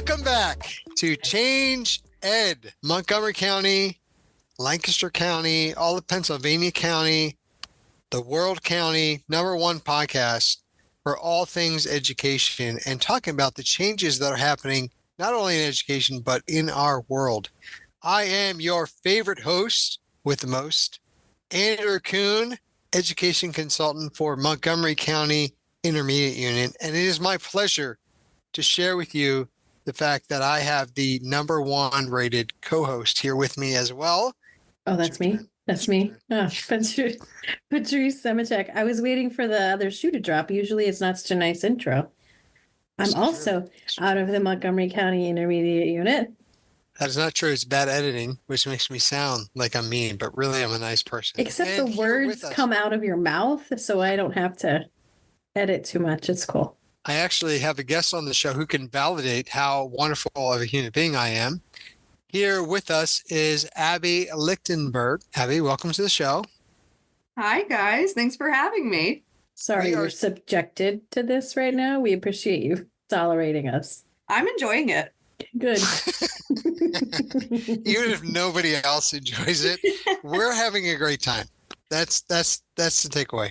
Welcome back to Change Ed, Montgomery County, Lancaster County, all of Pennsylvania County, the World County, #1 podcast for all things education and talking about the changes that are happening not only in education, but in our world. I am your favorite host with the most, Andrew Kuhn, education consultant for Montgomery County Intermediate Unit. And it is my pleasure to share with you the fact that I have the #1 rated co-host here with me as well. Oh, that's me. That's me. Oh, Patrice Semitek. I was waiting for the other shoe to drop. Usually it's not such a nice intro. I'm also out of the Montgomery County Intermediate Unit. That is not true. It's bad editing, which makes me sound like I'm mean, but really I'm a nice person. Except and the words come out of your mouth, so I don't have to edit too much. It's cool. I actually have a guest on the show who can validate how wonderful of a human being I am. Here with us is Abbey Lichtenberg. Abbey, welcome to the show. Hi, guys. Thanks for having me. Sorry you're subjected to this right now. We appreciate you tolerating us. I'm enjoying it. Good. Even if nobody else enjoys it, we're having a great time. That's the takeaway.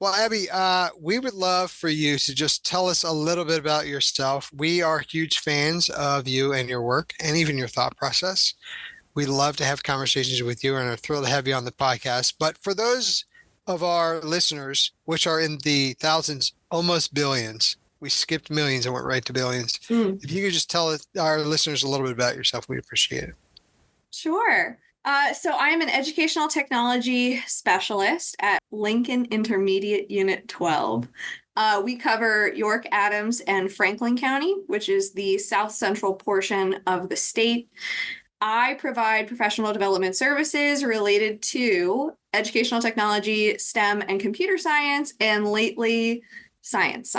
Well, Abbey, we would love for you to just tell us a little bit about yourself. We are huge fans of you and your work and even your thought process. We love to have conversations with you and are thrilled to have you on the podcast. But for those of our listeners, which are in the thousands, almost billions, we skipped millions and went right to billions. If you could just tell our listeners a little bit about yourself, we'd appreciate it. Sure. So I'm an educational technology specialist at Lincoln Intermediate Unit 12. We cover York, Adams, and Franklin County, which is the south central portion of the state. I provide professional development services related to educational technology, STEM, and computer science, and lately science.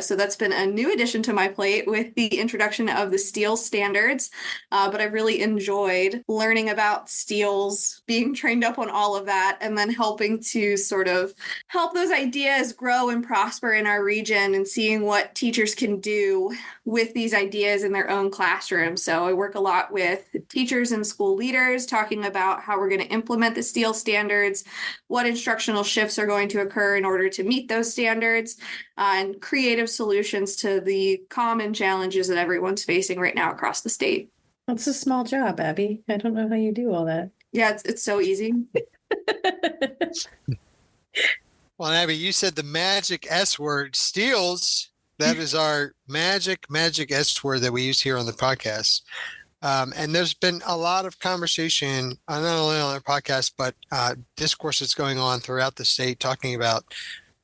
So that's been a new addition to my plate with the introduction of the STEEL standards. But I've really enjoyed learning about STEELs, being trained up on all of that, and then helping to sort of help those ideas grow and prosper in our region and seeing what teachers can do with these ideas in their own classroom. So I work a lot with teachers and school leaders talking about how we're going to implement the STEEL standards, what instructional shifts are going to occur in order to meet those standards, and creative solutions to the common challenges that everyone's facing right now across the state. That's a small job, Abbey. I don't know how you do all that. Yeah, it's so easy. Well, Abbey, you said the magic S word, STEELs. That is our magic S word that we use here on the podcast. And there's been a lot of conversation, not only on our podcast, but discourse that's going on throughout the state talking about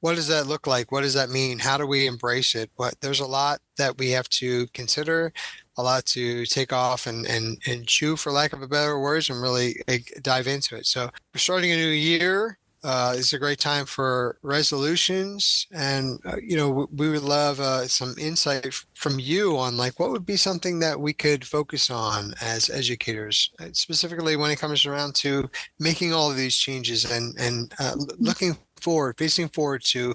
what does that look like? What does that mean? How do we embrace it? There's a lot that we have to consider, a lot to take off and chew, for lack of a better words, and really dive into it. So we're starting a new year. It's a great time for resolutions. And, we would love some insight from you on what would be something that we could focus on as educators, specifically when it comes around to making all of these changes and facing forward to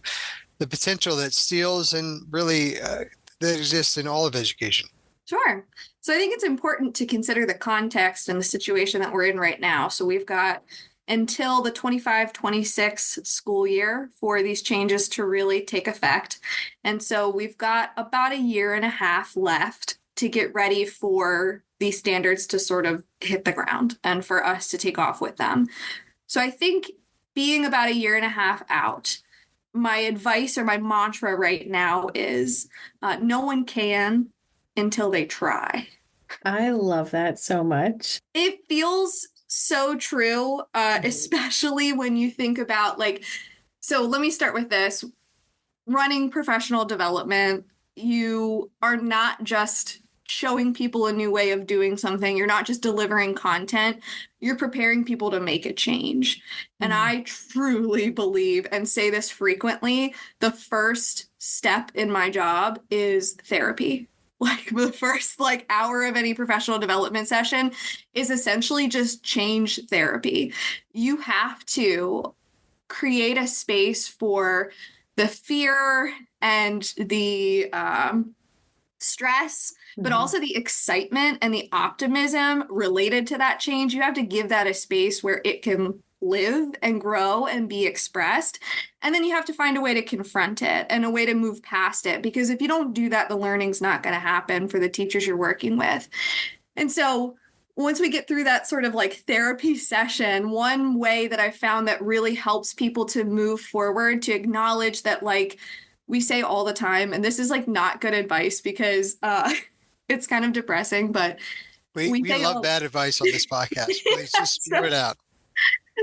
the potential that STEELs and really that exists in all of education. Sure. So I think it's important to consider the context and the situation that we're in right now. So we've got until the 25-26 school year for these changes to really take effect. And so we've got about a year and a half left to get ready for these standards to sort of hit the ground and for us to take off with them. So I think being about a year and a half out, my advice or my mantra right now is no one can until they try. I love that so much. It feels so true, especially when you think about so let me start with this. Running professional development, you are not just showing people a new way of doing something. You're not just delivering content. You're preparing people to make a change. And I truly believe, and say this frequently, the first step in my job is therapy. The first hour of any professional development session is essentially just change therapy. You have to create a space for the fear and the stress, but Mhm. also the excitement and the optimism related to that change. You have to give that a space where it can live and grow and be expressed. And then you have to find a way to confront it and a way to move past it. Because if you don't do that, the learning's not going to happen for the teachers you're working with. And so once we get through that sort of like therapy session, one way that I found that really helps people to move forward, to acknowledge that, like, we say all the time, and this is like not good advice because it's kind of depressing, but We say love bad advice on this podcast. Please just spew it out.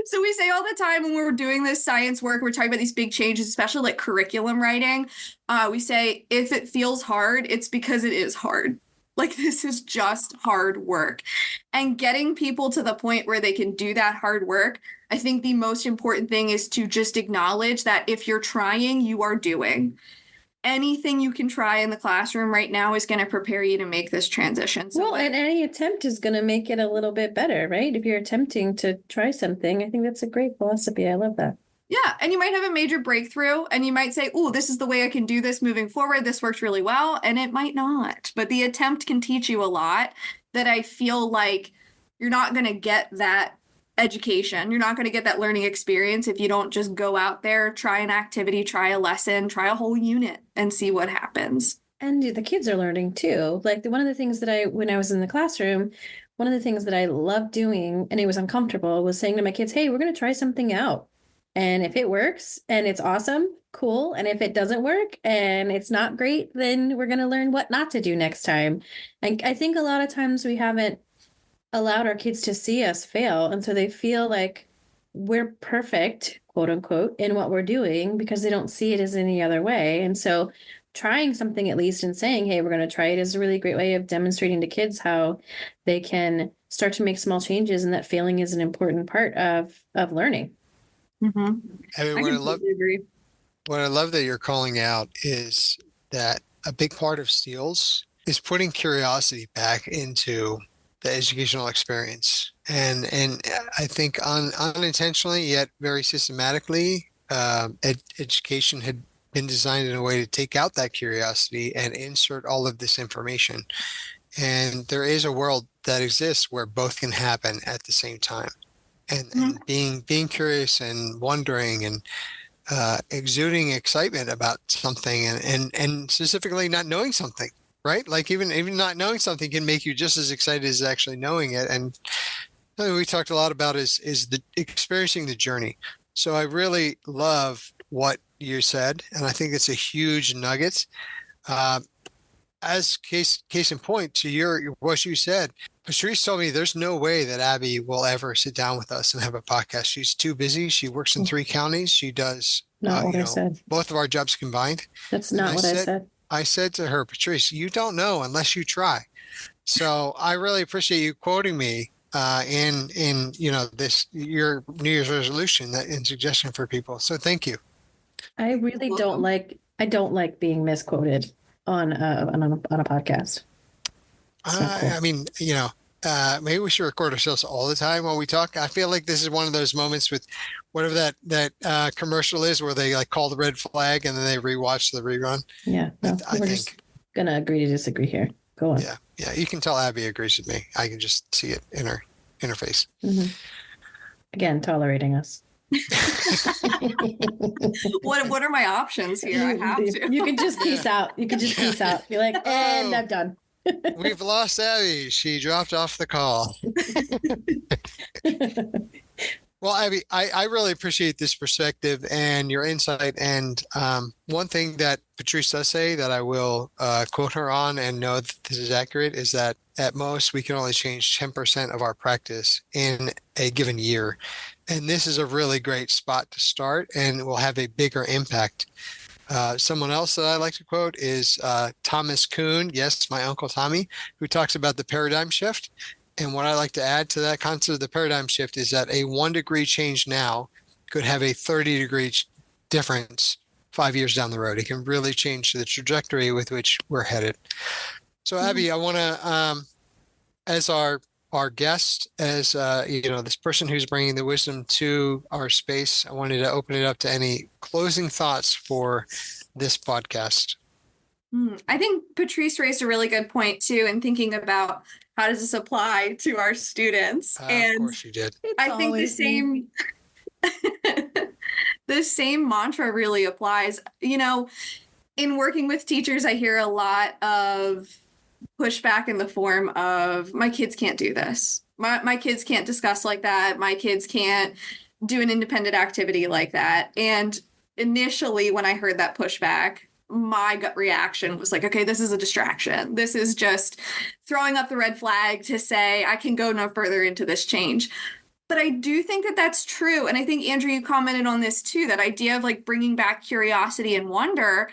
So we say all the time when we're doing this science work, we're talking about these big changes, especially like curriculum writing. We say if it feels hard, it's because it is hard. Like, this is just hard work. And getting people to the point where they can do that hard work, I think the most important thing is to just acknowledge that if you're trying, you are doing. Anything you can try in the classroom right now is going to prepare you to make this transition. So Well, and any attempt is going to make it a little bit better, right? If you're attempting to try something, I think that's a great philosophy. I love that. yeah, and you might have a major breakthrough and you might say, oh, this is the way I can do this moving forward. This worked really well. And it might not. But the attempt can teach you a lot that I feel like you're not going to get that education. You're not going to get that learning experience if you don't just go out there, try an activity, try a lesson, try a whole unit and see what happens. And the kids are learning too. Like one of the things that when I was in the classroom, one of the things that I loved doing, and it was uncomfortable, was saying to my kids, hey, we're going to try something out. And if it works and it's awesome, cool. And if it doesn't work and it's not great, then we're going to learn what not to do next time. And I think a lot of times we haven't allowed our kids to see us fail. And so they feel like we're perfect, quote unquote, in what we're doing because they don't see it as any other way. And so trying something at least and saying, hey, we're going to try it is a really great way of demonstrating to kids how they can start to make small changes and that failing is an important part of learning. Mm-hmm. I mean, what I love that you're calling out is that a big part of STEELS is putting curiosity back into the educational experience. And I think unintentionally, yet very systematically, education had been designed in a way to take out that curiosity and insert all of this information. And there is a world that exists where both can happen at the same time. And being curious and wondering and exuding excitement about something and specifically not knowing something, right? Like even not knowing something can make you just as excited as actually knowing it. And something we talked a lot about is the experiencing the journey. So I really love what you said, and I think it's a huge nugget. As case in point to what you said, Patrice told me there's no way that Abbey will ever sit down with us and have a podcast. She's too busy. She works in 3 counties. She does not what I said. Both of our jobs combined. That's not what I said. I said to her, Patrice, you don't know unless you try. So I really appreciate you quoting me in this your New Year's resolution and suggestion for people. So thank you. I really don't like being misquoted on a podcast. Cool. I mean, maybe we should record ourselves all the time while we talk. I feel like this is one of those moments with whatever that commercial is where they like call the red flag and then they rewatch the rerun. Yeah, no, we're just gonna agree to disagree here. Go on. Yeah. You can tell Abbey agrees with me. I can just see it in her face. Mm-hmm. Again, tolerating us. What are my options here? I have to. You can just peace out. You can just peace out. You're like, and I'm done. We've lost Abbey. She dropped off the call. Well, Abbey, I really appreciate this perspective and your insight. And one thing that Patrice does say that I will quote her on and know that this is accurate is that at most we can only change 10% of our practice in a given year. And this is a really great spot to start and will have a bigger impact. Someone else that I like to quote is Thomas Kuhn. Yes, my Uncle Tommy, who talks about the paradigm shift. And what I like to add to that concept of the paradigm shift is that a 1 degree change now could have a 30-degree difference 5 years down the road. It can really change the trajectory with which we're headed. So, Abbey, I want to, as our guest, as this person who's bringing the wisdom to our space, I wanted to open it up to any closing thoughts for this podcast. I think Patrice raised a really good point too, in thinking about how does this apply to our students. Of And course you did. It's I think the always me. same the same mantra really applies. In working with teachers, I hear a lot of pushback in the form of my kids can't do this. My kids can't discuss like that. My kids can't do an independent activity like that. And initially, when I heard that pushback, my gut reaction was like, okay, this is a distraction. This is just throwing up the red flag to say I can go no further into this change. But I do think that that's true. And I think, Andrew, you commented on this too, that idea of like bringing back curiosity and wonder.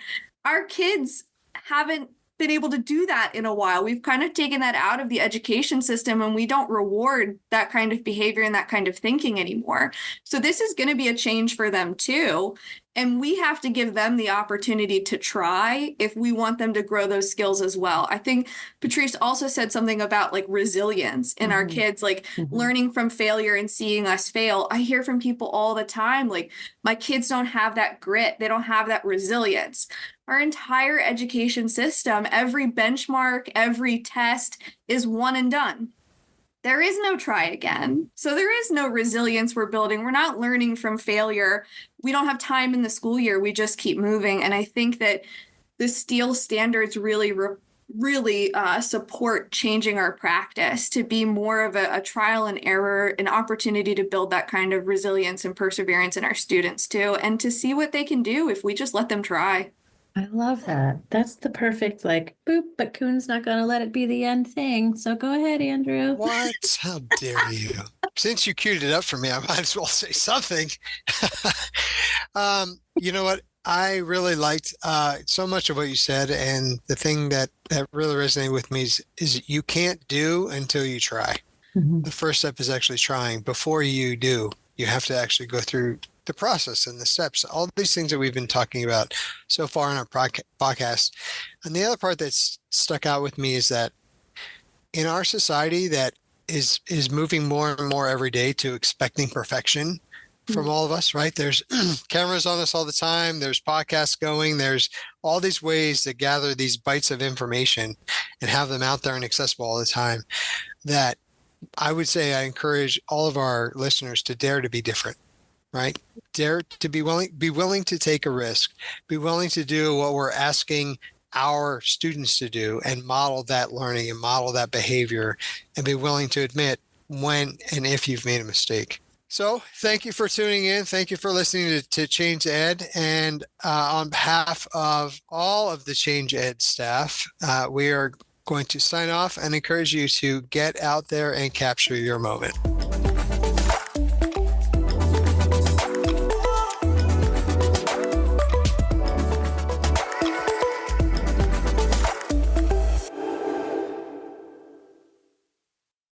Our kids haven't been able to do that in a while. We've kind of taken that out of the education system, and we don't reward that kind of behavior and that kind of thinking anymore. So this is going to be a change for them too. And we have to give them the opportunity to try if we want them to grow those skills as well. I think Patrice also said something about like resilience in our kids, like learning from failure and seeing us fail. I hear from people all the time, like, my kids don't have that grit. They don't have that resilience. Our entire education system, every benchmark, every test is one and done. There is no try again. So there is no resilience we're building. We're not learning from failure. We don't have time in the school year. We just keep moving. And I think that the STEEL standards really support changing our practice to be more of a trial and error, an opportunity to build that kind of resilience and perseverance in our students too, and to see what they can do if we just let them try. I love that. That's the perfect, like, boop, but Kuhn's not going to let it be the end thing. So go ahead, Andrew. What? How dare you? Since you queued it up for me, I might as well say something. You know what? I really liked so much of what you said. And the thing that really resonated with me is you can't do until you try. The first step is actually trying. Before you do, you have to actually go through the process and the steps, all these things that we've been talking about so far in our podcast. And the other part that's stuck out with me is that in our society that is moving more and more every day to expecting perfection from all of us, right? There's cameras on us all the time. There's podcasts going. There's all these ways to gather these bites of information and have them out there and accessible all the time, that I would say I encourage all of our listeners to dare to be different. Right? Dare to be willing to take a risk, be willing to do what we're asking our students to do and model that learning and model that behavior, and be willing to admit when and if you've made a mistake. So thank you for tuning in. Thank you for listening to Change Ed. And on behalf of all of the Change Ed staff, we are going to sign off and encourage you to get out there and capture your moment.